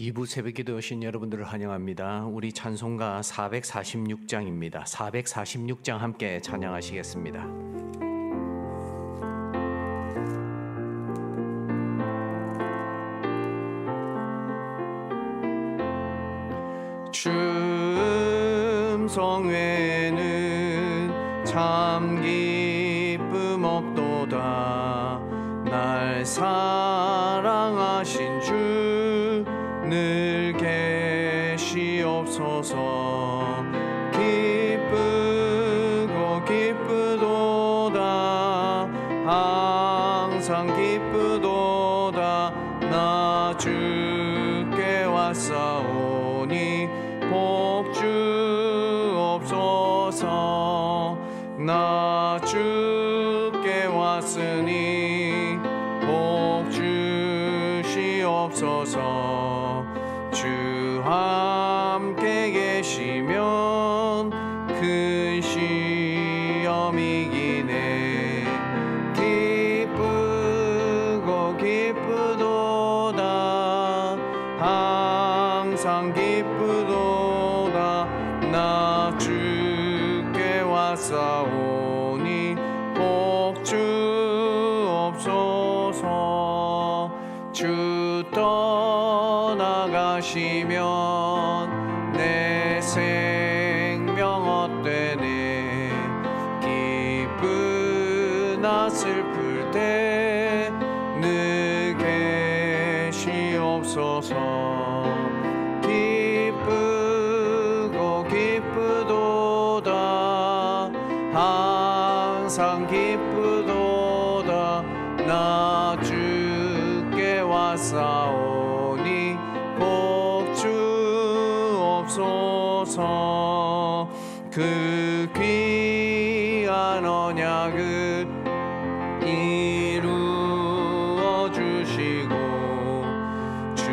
2부 새벽기도에 오신 여러분들을 환영합니다. 우리 찬송가 446장입니다. 446장 함께 찬양하시겠습니다. 춤성회는 참 기쁨 없도다. 날 사랑하신 주 늘 계시옵소서. 기쁘고 기쁘도다. 항상 기쁘도다. 나 주께 왔사오니 복 주옵소서. 나 주께 왔으니 복 주시옵소서. 주 함께 계시면 큰 시험이 이기네. 기쁘고 기쁘도다. 항상 기쁘도다. 나 주께 왔사오니 복 주옵소서. 주 떠나가시면 내 생명 헛되네. 기쁘나 슬플 때 늘 계시옵소서. 기쁘고 기쁘도다. 항상 기쁘도다. 나 주께 왔사오니 복 주옵소서. 그 귀한 언약을 이루어 주시고 주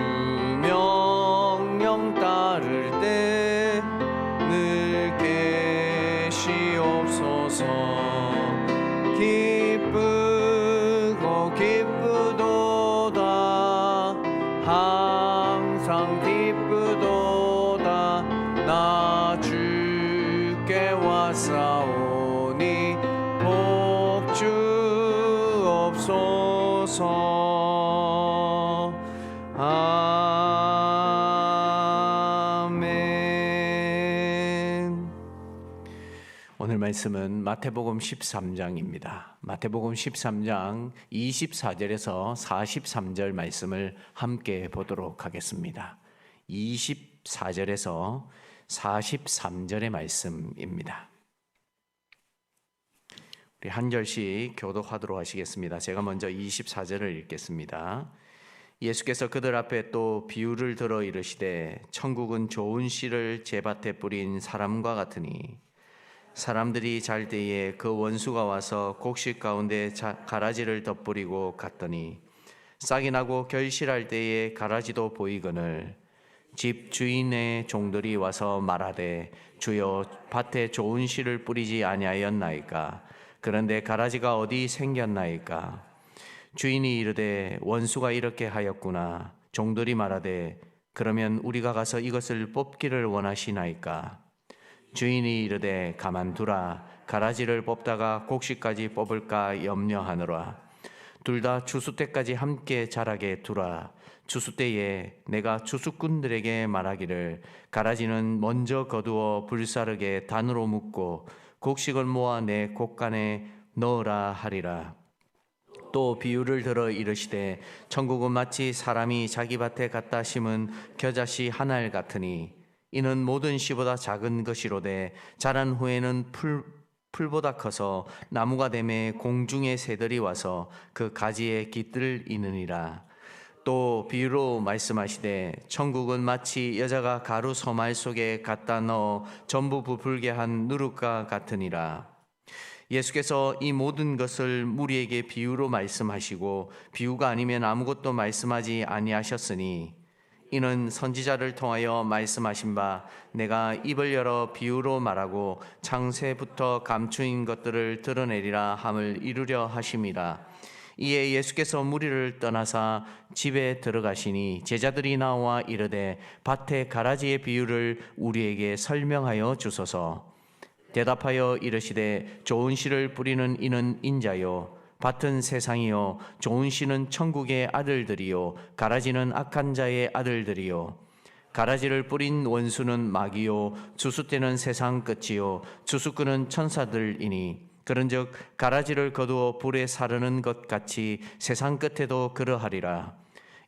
명령 따를 때 늘 계시옵소서. 기쁘고 기쁘도다. 항상 기쁘도다. 나 주께 왔사오니 복 주옵소서. 아멘. 오늘 말씀은 마태복음 13장입니다. 마태복음 13장 24절에서 43절 말씀을 함께 보도록 하겠습니다. 24절에서 43절의 말씀입니다. 우리 한 절씩 교독하도록 하시겠습니다. 제가 먼저 24절을 읽겠습니다. 예수께서 그들 앞에 또 비유를 들어 이르시되 천국은 좋은 씨를 제밭에 뿌린 사람과 같으니 사람들이 잘 때에 그 원수가 와서 곡식 가운데 가라지를 덧뿌리고 갔더니 싹이 나고 결실할 때에 가라지도 보이거늘 집 주인의 종들이 와서 말하되 주여 밭에 좋은 씨를 뿌리지 아니하였나이까? 그런데 가라지가 어디 생겼나이까? 주인이 이르되 원수가 이렇게 하였구나. 종들이 말하되 그러면 우리가 가서 이것을 뽑기를 원하시나이까? 주인이 이르되 가만두라. 가라지를 뽑다가 곡식까지 뽑을까 염려하노라. 둘 다 추수 때까지 함께 자라게 두라. 추수 때에 내가 추수꾼들에게 말하기를 가라지는 먼저 거두어 불사르게 단으로 묶고 곡식을 모아 내 곡간에 넣으라 하리라. 또 비유를 들어 이르시되 천국은 마치 사람이 자기 밭에 갖다 심은 겨자씨 한 알 같으니 이는 모든 씨보다 작은 것이로되 자란 후에는 풀보다 커서 나무가 되매 공중의 새들이 와서 그 가지에 깃들 이느니라. 또 비유로 말씀하시되 천국은 마치 여자가 가루 소말 속에 갖다 넣어 전부 부풀게 한 누룩과 같으니라. 예수께서 이 모든 것을 무리에게 비유로 말씀하시고 비유가 아니면 아무것도 말씀하지 아니하셨으니 이는 선지자를 통하여 말씀하신 바 내가 입을 열어 비유로 말하고 창세부터 감추인 것들을 드러내리라 함을 이루려 하심이라. 이에 예수께서 무리를 떠나사 집에 들어가시니 제자들이 나와 이르되 밭의 가라지의 비유를 우리에게 설명하여 주소서. 대답하여 이르시되 좋은 씨를 뿌리는 이는 인자요 밭은 세상이요 좋은 씨는 천국의 아들들이요 가라지는 악한 자의 아들들이요 가라지를 뿌린 원수는 마귀요 주숫대는 세상 끝이요 주숫꾼은 천사들이니 그런즉 가라지를 거두어 불에 사르는 것 같이 세상 끝에도 그러하리라.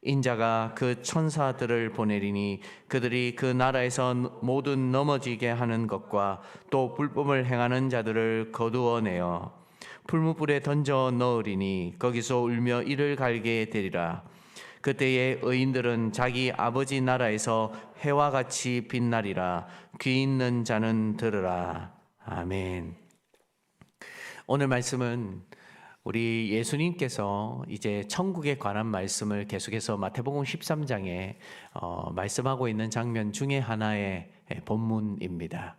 인자가 그 천사들을 보내리니 그들이 그 나라에서 모든 넘어지게 하는 것과 또 불법을 행하는 자들을 거두어내어 풀무불에 던져 넣으리니 거기서 울며 이를 갈게 되리라. 그때에 의인들은 자기 아버지 나라에서 해와 같이 빛나리라. 귀 있는 자는 들으라. 아멘. 오늘 말씀은 우리 예수님께서 이제 천국에 관한 말씀을 계속해서 마태복음 13장에 말씀하고 있는 장면 중에 하나의 본문입니다.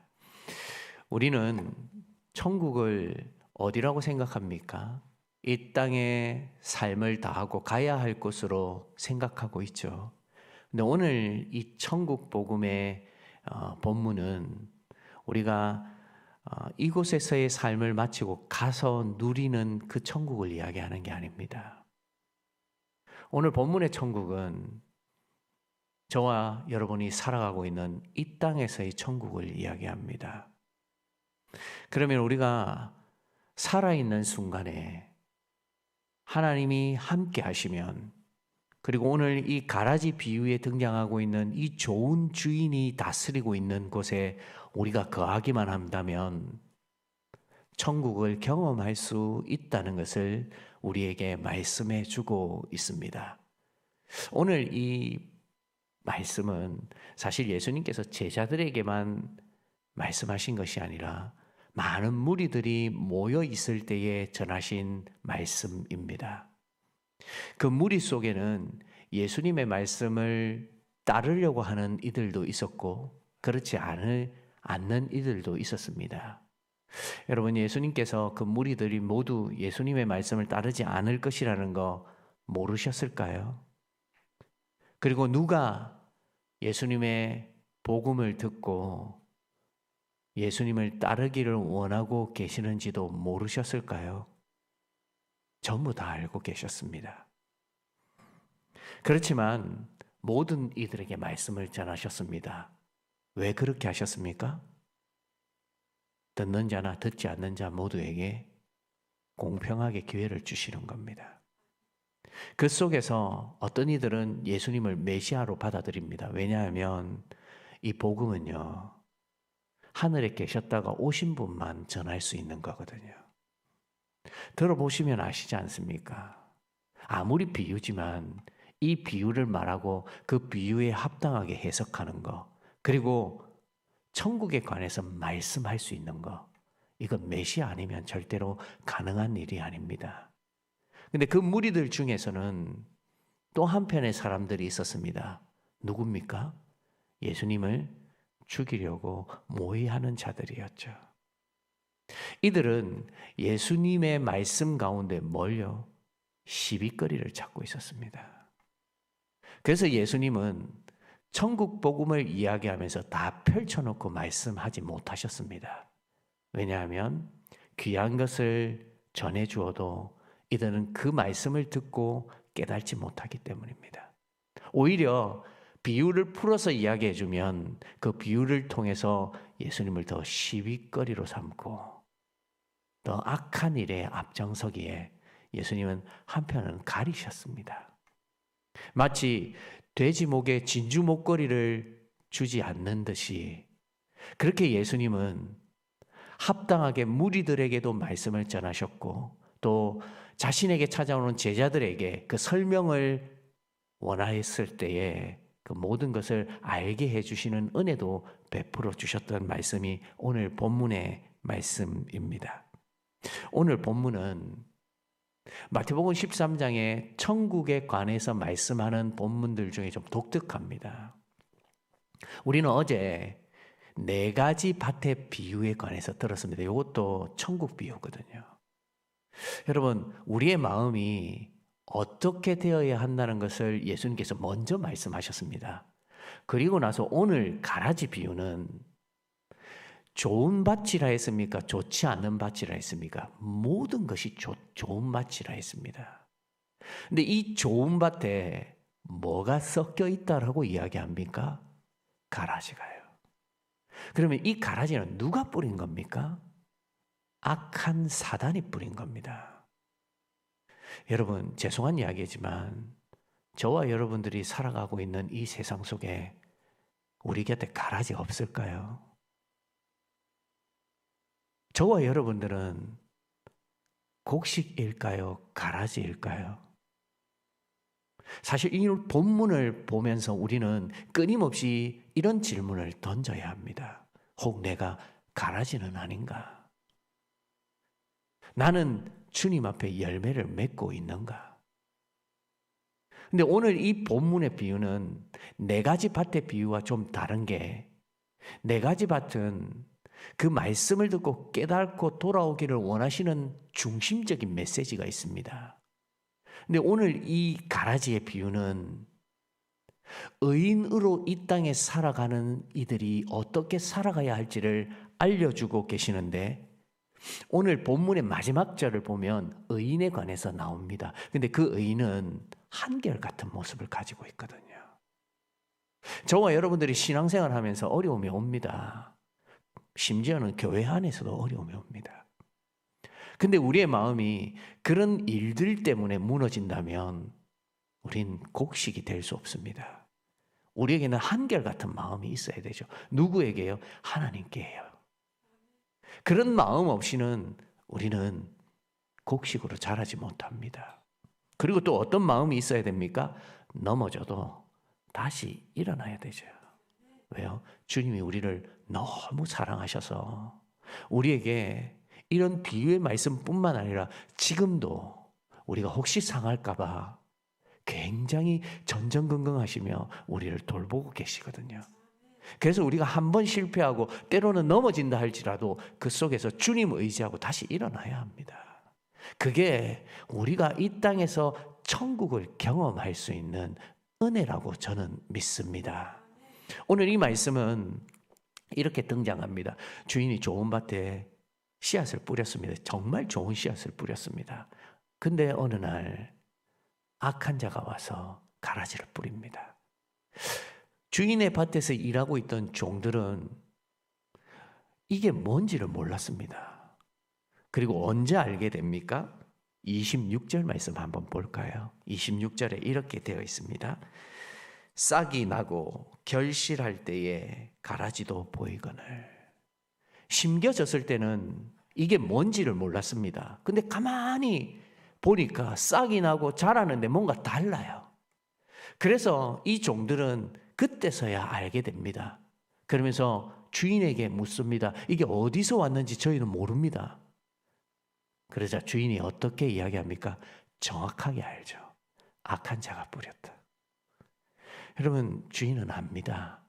우리는 천국을 어디라고 생각합니까? 이 땅의 삶을 다하고 가야 할 곳으로 생각하고 있죠. 근데 오늘 이 천국 복음의 본문은 우리가 이곳에서의 삶을 마치고 가서 누리는 그 천국을 이야기하는 게 아닙니다. 오늘 본문의 천국은 저와 여러분이 살아가고 있는 이 땅에서의 천국을 이야기합니다. 그러면 우리가 살아있는 순간에 하나님이 함께 하시면, 그리고 오늘 이 가라지 비유에 등장하고 있는 이 좋은 주인이 다스리고 있는 곳에 우리가 거하기만 한다면 천국을 경험할 수 있다는 것을 우리에게 말씀해 주고 있습니다. 오늘 이 말씀은 사실 예수님께서 제자들에게만 말씀하신 것이 아니라 많은 무리들이 모여 있을 때에 전하신 말씀입니다. 그 무리 속에는 예수님의 말씀을 따르려고 하는 이들도 있었고 그렇지 않는 이들도 있었습니다. 여러분, 예수님께서 그 무리들이 모두 예수님의 말씀을 따르지 않을 것이라는 거 모르셨을까요? 그리고 누가 예수님의 복음을 듣고 예수님을 따르기를 원하고 계시는지도 모르셨을까요? 전부 다 알고 계셨습니다. 그렇지만 모든 이들에게 말씀을 전하셨습니다. 왜 그렇게 하셨습니까? 듣는 자나 듣지 않는 자 모두에게 공평하게 기회를 주시는 겁니다. 그 속에서 어떤 이들은 예수님을 메시아로 받아들입니다. 왜냐하면 이 복음은요, 하늘에 계셨다가 오신 분만 전할 수 있는 거거든요. 들어보시면 아시지 않습니까? 아무리 비유지만 이 비유를 말하고 그 비유에 합당하게 해석하는 거, 그리고 천국에 관해서 말씀할 수 있는 거, 이건 메시아 아니면 절대로 가능한 일이 아닙니다. 근데 그 무리들 중에서는 또 한편의 사람들이 있었습니다. 누굽니까? 예수님을 죽이려고 모의하는 자들이었죠. 이들은 예수님의 말씀 가운데 뭘요? 시비거리를 찾고 있었습니다. 그래서 예수님은 천국 복음을 이야기하면서 다 펼쳐놓고 말씀하지 못하셨습니다. 왜냐하면 귀한 것을 전해주어도 이들은 그 말씀을 듣고 깨달지 못하기 때문입니다. 오히려 비유를 풀어서 이야기해주면 그 비유를 통해서 예수님을 더 시비거리로 삼고 더 악한 일에 앞장서기에 예수님은 한편은 가리셨습니다. 마치 돼지 목에 진주 목걸이를 주지 않는 듯이 그렇게 예수님은 합당하게 무리들에게도 말씀을 전하셨고 또 자신에게 찾아오는 제자들에게 그 설명을 원하였을 때에 그 모든 것을 알게 해주시는 은혜도 베풀어 주셨던 말씀이 오늘 본문의 말씀입니다. 오늘 본문은 마태복음 13장에 천국에 관해서 말씀하는 본문들 중에 좀 독특합니다. 우리는 어제 4가지 밭의 비유에 관해서 들었습니다. 이것도 천국 비유거든요. 여러분, 우리의 마음이 어떻게 되어야 한다는 것을 예수님께서 먼저 말씀하셨습니다. 그리고 나서 오늘 가라지 비유는 좋은 밭이라 했습니까? 좋지 않은 밭이라 했습니까? 모든 것이 좋은 밭이라 했습니다. 근데 이 좋은 밭에 뭐가 섞여 있다라고 이야기합니까? 가라지가요. 그러면 이 가라지는 누가 뿌린 겁니까? 악한 사단이 뿌린 겁니다. 여러분, 죄송한 이야기지만 저와 여러분들이 살아가고 있는 이 세상 속에 우리 곁에 가라지 없을까요? 저와 여러분들은 곡식일까요? 가라지일까요? 사실 이 본문을 보면서 우리는 끊임없이 이런 질문을 던져야 합니다. 혹 내가 가라지는 아닌가? 나는 주님 앞에 열매를 맺고 있는가? 근데 오늘 이 본문의 비유는 네 가지 밭의 비유와 좀 다른 게, 네 가지 밭은 그 말씀을 듣고 깨닫고 돌아오기를 원하시는 중심적인 메시지가 있습니다. 근데 오늘 이 가라지의 비유는 의인으로 이 땅에 살아가는 이들이 어떻게 살아가야 할지를 알려주고 계시는데, 오늘 본문의 마지막 절을 보면 의인에 관해서 나옵니다. 근데 그 의인은 한결같은 모습을 가지고 있거든요. 저와 여러분들이 신앙생활 하면서 어려움이 옵니다. 심지어는 교회 안에서도 어려움이 옵니다. 근데 우리의 마음이 그런 일들 때문에 무너진다면 우린 곡식이 될 수 없습니다. 우리에게는 한결같은 마음이 있어야 되죠. 누구에게요? 하나님께요. 그런 마음 없이는 우리는 곡식으로 자라지 못합니다. 그리고 또 어떤 마음이 있어야 됩니까? 넘어져도 다시 일어나야 되죠. 왜요? 주님이 우리를 너무 사랑하셔서 우리에게 이런 비유의 말씀뿐만 아니라 지금도 우리가 혹시 상할까 봐 굉장히 전전긍긍하시며 우리를 돌보고 계시거든요. 그래서 우리가 한 번 실패하고 때로는 넘어진다 할지라도 그 속에서 주님 의지하고 다시 일어나야 합니다. 그게 우리가 이 땅에서 천국을 경험할 수 있는 은혜라고 저는 믿습니다. 오늘 이 말씀은 이렇게 등장합니다. 주인이 좋은 밭에 씨앗을 뿌렸습니다. 정말 좋은 씨앗을 뿌렸습니다. 근데 어느 날 악한 자가 와서 가라지를 뿌립니다. 주인의 밭에서 일하고 있던 종들은 이게 뭔지를 몰랐습니다. 그리고 언제 알게 됩니까? 26절 말씀 한번 볼까요? 26절에 이렇게 되어 있습니다. 싹이 나고 결실할 때에 가라지도 보이거늘. 심겨졌을 때는 이게 뭔지를 몰랐습니다. 근데 가만히 보니까 싹이 나고 자라는데 뭔가 달라요. 그래서 이 종들은 그때서야 알게 됩니다. 그러면서 주인에게 묻습니다. 이게 어디서 왔는지 저희는 모릅니다. 그러자 주인이 어떻게 이야기합니까? 정확하게 알죠. 악한 자가 뿌렸다. 여러분, 주인은 압니다.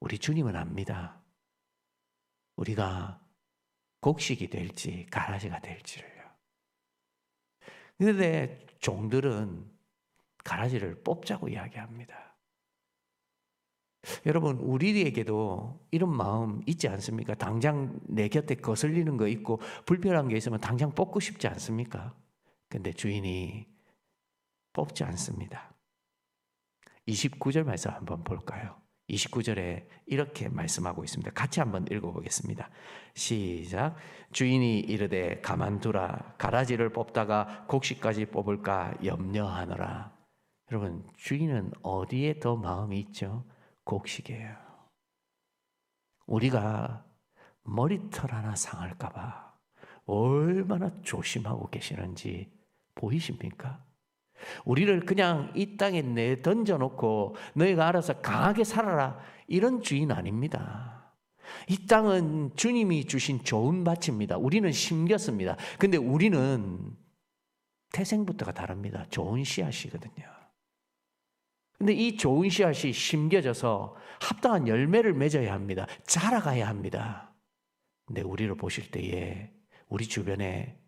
우리 주님은 압니다. 우리가 곡식이 될지 가라지가 될지를요. 그런데 종들은 가라지를 뽑자고 이야기합니다. 여러분, 우리에게도 이런 마음 있지 않습니까? 당장 내 곁에 거슬리는 거 있고 불편한 게 있으면 당장 뽑고 싶지 않습니까? 근데 주인이 뽑지 않습니다. 29절 말씀 한번 볼까요? 29절에 이렇게 말씀하고 있습니다. 같이 한번 읽어보겠습니다. 시작. 주인이 이르되 가만두라. 가라지를 뽑다가 곡식까지 뽑을까 염려하노라. 여러분, 주인은 어디에 더 마음이 있죠? 곡식이에요. 우리가 머리털 하나 상할까 봐 얼마나 조심하고 계시는지 보이십니까? 우리를 그냥 이 땅에 내던져놓고 너희가 알아서 강하게 살아라, 이런 주인 아닙니다. 이 땅은 주님이 주신 좋은 밭입니다. 우리는 심겼습니다. 근데 우리는 태생부터가 다릅니다. 좋은 씨앗이거든요. 근데 이 좋은 씨앗이 심겨져서 합당한 열매를 맺어야 합니다. 자라가야 합니다. 근데 우리를 보실 때에 우리 주변에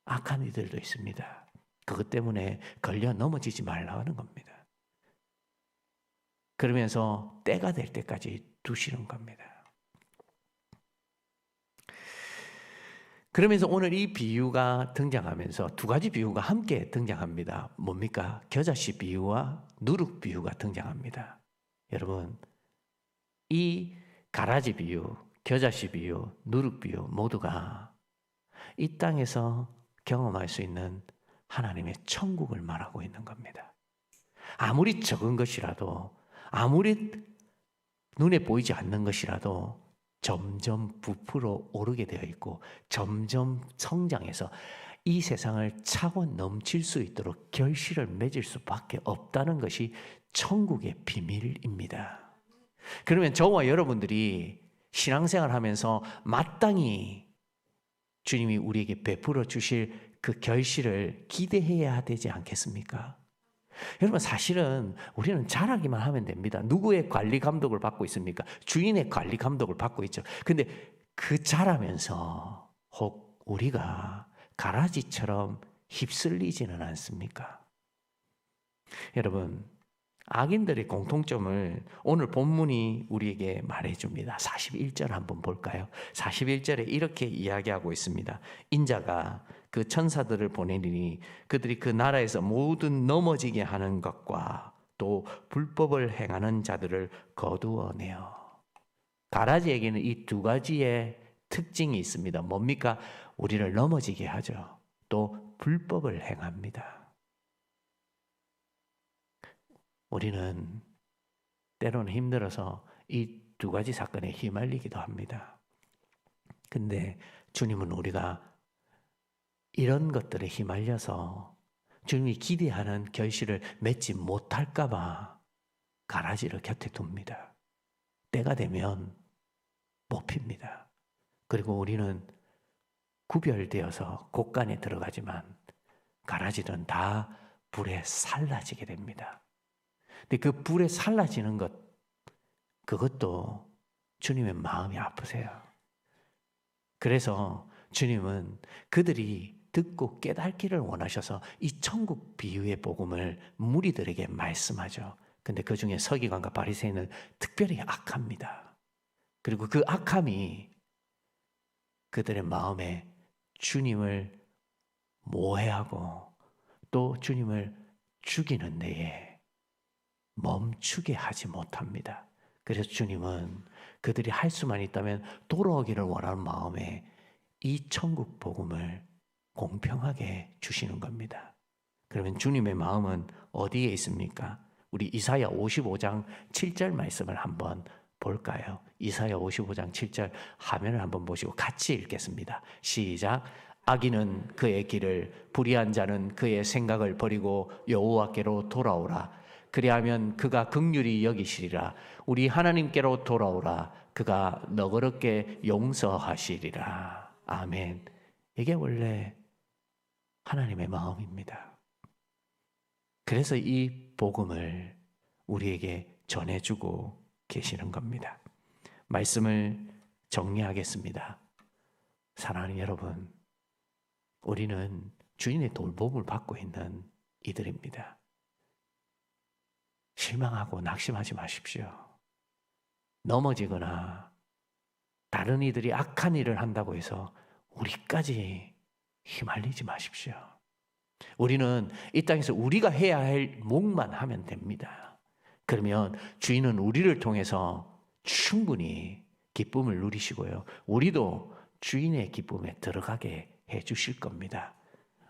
악한 이들도 있습니다. 그것 때문에 걸려 넘어지지 말라는 겁니다. 그러면서 때가 될 때까지 두시는 겁니다. 그러면서 오늘 이 비유가 등장하면서 두 가지 비유가 함께 등장합니다. 뭡니까? 겨자씨 비유와 누룩 비유가 등장합니다. 여러분, 이 가라지 비유, 겨자씨 비유, 누룩 비유 모두가 이 땅에서 경험할 수 있는 하나님의 천국을 말하고 있는 겁니다. 아무리 적은 것이라도, 아무리 눈에 보이지 않는 것이라도 점점 부풀어 오르게 되어 있고 점점 성장해서 이 세상을 차고 넘칠 수 있도록 결실을 맺을 수밖에 없다는 것이 천국의 비밀입니다. 그러면 저와 여러분들이 신앙생활 하면서 마땅히 주님이 우리에게 베풀어 주실 그 결실을 기대해야 되지 않겠습니까? 여러분, 사실은 우리는 잘하기만 하면 됩니다. 누구의 관리 감독을 받고 있습니까? 주인의 관리 감독을 받고 있죠. 근데 그 잘하면서 혹 우리가 가라지처럼 휩쓸리지는 않습니까? 여러분, 악인들의 공통점을 오늘 본문이 우리에게 말해줍니다. 41절 한번 볼까요? 41절에 이렇게 이야기하고 있습니다. 인자가 그 천사들을 보내리니 그들이 그 나라에서 모든 넘어지게 하는 것과 또 불법을 행하는 자들을 거두어내어. 가라지에게는 이 두 가지의 특징이 있습니다. 뭡니까? 우리를 넘어지게 하죠. 또 불법을 행합니다. 우리는 때로는 힘들어서 이 두 가지 사건에 휘말리기도 합니다. 근데 주님은 우리가 이런 것들에 휘말려서 주님이 기대하는 결실을 맺지 못할까 봐 가라지를 곁에 둡니다. 때가 되면 못 핍니다. 그리고 우리는 구별되어서 곳간에 들어가지만 가라지는 다 불에 살라지게 됩니다. 근데 그 불에 살라지는 것, 그것도 주님의 마음이 아프세요. 그래서 주님은 그들이 듣고 깨닫기를 원하셔서 이 천국 비유의 복음을 무리들에게 말씀하죠. 근데 그 중에 서기관과 바리새인은 특별히 악합니다. 그리고 그 악함이 그들의 마음에 주님을 모해하고 또 주님을 죽이는 데에 멈추게 하지 못합니다. 그래서 주님은 그들이 할 수만 있다면 돌아오기를 원하는 마음에 이 천국 복음을 공평하게 주시는 겁니다. 그러면 주님의 마음은 어디에 있습니까? 우리 이사야 55장 7절 말씀을 한번 볼까요? 이사야 55장 7절 화면을 한번 보시고 같이 읽겠습니다. 시작. 악인은 그의 길을, 불의한 자는 그의 생각을 버리고 여호와께로 돌아오라. 그리하면 그가 긍휼히 여기시리라. 우리 하나님께로 돌아오라. 그가 너그럽게 용서하시리라. 아멘. 이게 원래 하나님의 마음입니다. 그래서 이 복음을 우리에게 전해주고 계시는 겁니다. 말씀을 정리하겠습니다. 사랑하는 여러분, 우리는 주인의 돌봄을 받고 있는 이들입니다. 실망하고 낙심하지 마십시오. 넘어지거나 다른 이들이 악한 일을 한다고 해서 우리까지 휘말리지 마십시오. 우리는 이 땅에서 우리가 해야 할 몫만 하면 됩니다. 그러면 주인은 우리를 통해서 충분히 기쁨을 누리시고요. 우리도 주인의 기쁨에 들어가게 해 주실 겁니다.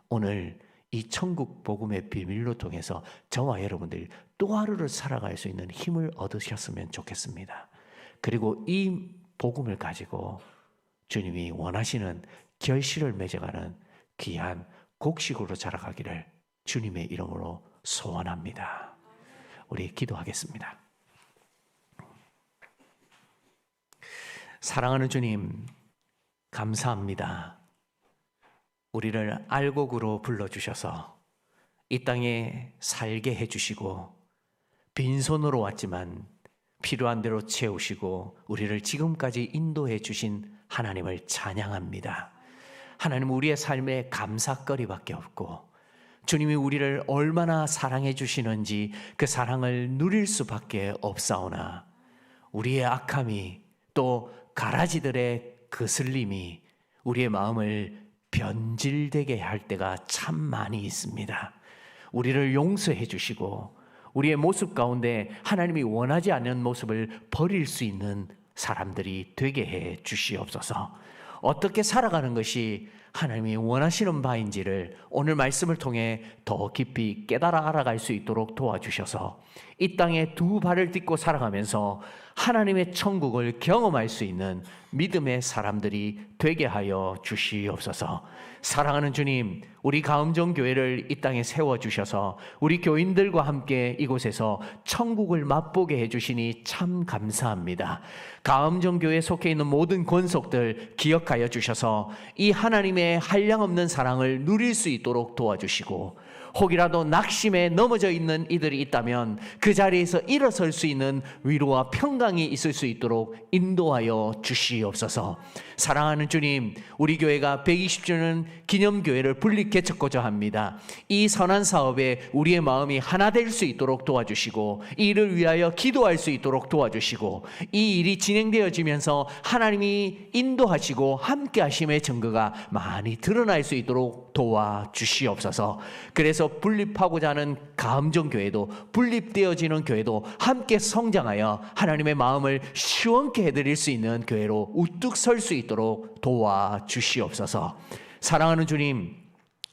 오늘 이 천국 복음의 비밀로 통해서 저와 여러분들이 또 하루를 살아갈 수 있는 힘을 얻으셨으면 좋겠습니다. 그리고 이 복음을 가지고 주님이 원하시는 결실을 맺어가는 귀한 곡식으로 자라가기를 주님의 이름으로 소원합니다. 우리 기도하겠습니다. 사랑하는 주님, 감사합니다. 우리를 알곡으로 불러주셔서 이 땅에 살게 해주시고 빈손으로 왔지만 필요한 대로 채우시고 우리를 지금까지 인도해 주신 하나님을 찬양합니다. 하나님, 우리의 삶에 감사거리밖에 없고 주님이 우리를 얼마나 사랑해 주시는지 그 사랑을 누릴 수밖에 없사오나 우리의 악함이 또 가라지들의 거슬림이 우리의 마음을 변질되게 할 때가 참 많이 있습니다. 우리를 용서해 주시고 우리의 모습 가운데 하나님이 원하지 않는 모습을 버릴 수 있는 사람들이 되게 해 주시옵소서. 어떻게 살아가는 것이 하나님이 원하시는 바인지를 오늘 말씀을 통해 더 깊이 깨달아 알아갈 수 있도록 도와주셔서 이 땅에 두 발을 딛고 살아가면서 하나님의 천국을 경험할 수 있는 믿음의 사람들이 되게 하여 주시옵소서. 사랑하는 주님, 우리 가음정 교회를 이 땅에 세워주셔서 우리 교인들과 함께 이곳에서 천국을 맛보게 해주시니 참 감사합니다. 가음정 교회에 속해 있는 모든 권속들 기억하여 주셔서 이 하나님의 한량없는 사랑을 누릴 수 있도록 도와주시고 혹이라도 낙심에 넘어져 있는 이들이 있다면 그 자리에서 일어설 수 있는 위로와 평강이 있을 수 있도록 인도하여 주시옵소서. 사랑하는 주님, 우리 교회가 120주년 기념교회를 분리 개척하고자 합니다. 이 선한 사업에 우리의 마음이 하나 될 수 있도록 도와주시고 이 일을 위하여 기도할 수 있도록 도와주시고 이 일이 진행되어지면서 하나님이 인도하시고 함께 하심의 증거가 많이 드러날 수 있도록 도와주시옵소서. 그래서 분립하고자 하는 가음정교회도 분립되어지는 교회도 함께 성장하여 하나님의 마음을 시원케 해드릴 수 있는 교회로 우뚝 설 수 있도록 도와주시옵소서. 사랑하는 주님,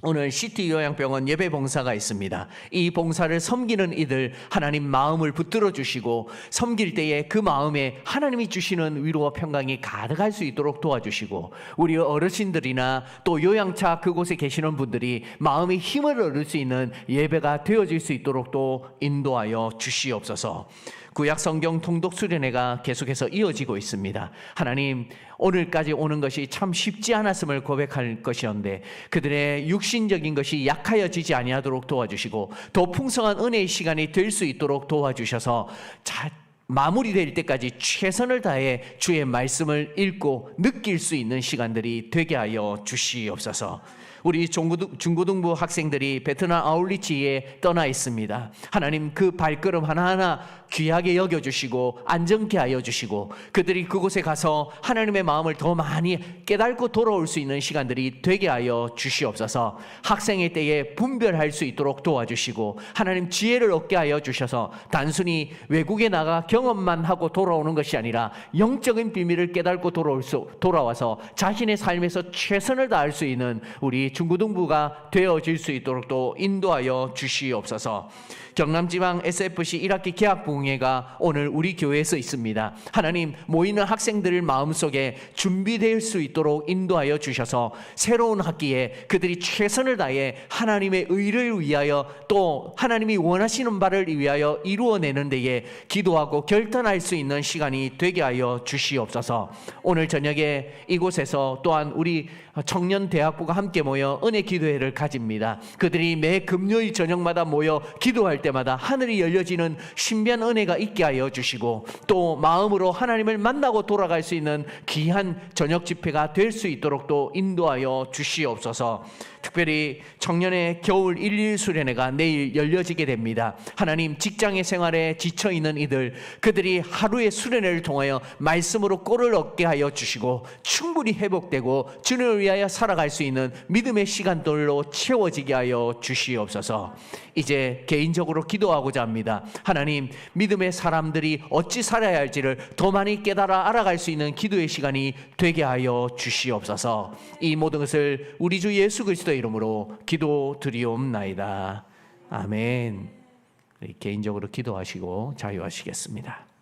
오늘 시티 요양병원 예배 봉사가 있습니다. 이 봉사를 섬기는 이들 하나님 마음을 붙들어 주시고 섬길 때에 그 마음에 하나님이 주시는 위로와 평강이 가득할 수 있도록 도와주시고 우리 어르신들이나 또 요양차 그곳에 계시는 분들이 마음의 힘을 얻을 수 있는 예배가 되어질 수 있도록 또 인도하여 주시옵소서. 구약 성경 통독 수련회가 계속해서 이어지고 있습니다. 하나님, 오늘까지 오는 것이 참 쉽지 않았음을 고백할 것이었는데 그들의 육신적인 것이 약하여지지 아니하도록 도와주시고 더 풍성한 은혜의 시간이 될 수 있도록 도와주셔서 마무리될 때까지 최선을 다해 주의 말씀을 읽고 느낄 수 있는 시간들이 되게 하여 주시옵소서. 우리 중고등부 학생들이 베트남 아울리치에 떠나 있습니다. 하나님, 그 발걸음 하나하나 귀하게 여겨주시고 안정케 하여 주시고 그들이 그곳에 가서 하나님의 마음을 더 많이 깨닫고 돌아올 수 있는 시간들이 되게 하여 주시옵소서. 학생의 때에 분별할 수 있도록 도와주시고 하나님 지혜를 얻게 하여 주셔서 단순히 외국에 나가 경험만 하고 돌아오는 것이 아니라 영적인 비밀을 깨닫고 돌아와서 자신의 삶에서 최선을 다할 수 있는 우리 중고등부가 되어질 수 있도록 또 인도하여 주시옵소서. 경남지방 SFC 1학기 개학부흥회가 오늘 우리 교회에서 있습니다. 하나님, 모이는 학생들 마음속에 준비될 수 있도록 인도하여 주셔서 새로운 학기에 그들이 최선을 다해 하나님의 의를 위하여 또 하나님이 원하시는 바를 위하여 이루어내는 데에 기도하고 결단할 수 있는 시간이 되게 하여 주시옵소서. 오늘 저녁에 이곳에서 또한 우리 청년 대학부가 함께 모여 은혜 기도회를 가집니다. 그들이 매 금요일 저녁마다 모여 기도할 때마다 하늘이 열려지는 신비한 은혜가 있게 하여 주시고 또 마음으로 하나님을 만나고 돌아갈 수 있는 귀한 저녁 집회가 될 수 있도록 또 인도하여 주시옵소서. 특별히 청년의 겨울 1일 수련회가 내일 열려지게 됩니다. 하나님, 직장의 생활에 지쳐있는 이들 그들이 하루의 수련회를 통하여 말씀으로 꼴을 얻게 하여 주시고 충분히 회복되고 주님을 위하여 살아갈 수 있는 믿음의 시간들로 채워지게 하여 주시옵소서. 이제 개인적으로 기도하고자 합니다. 하나님, 믿음의 사람들이 어찌 살아야 할지를 더 많이 깨달아 알아갈 수 있는 기도의 시간이 되게 하여 주시옵소서. 이 모든 것을 우리 주 예수 그리스도의 이름으로 기도드리옵나이다. 아멘. 개인적으로 기도하시고 자유하시겠습니다.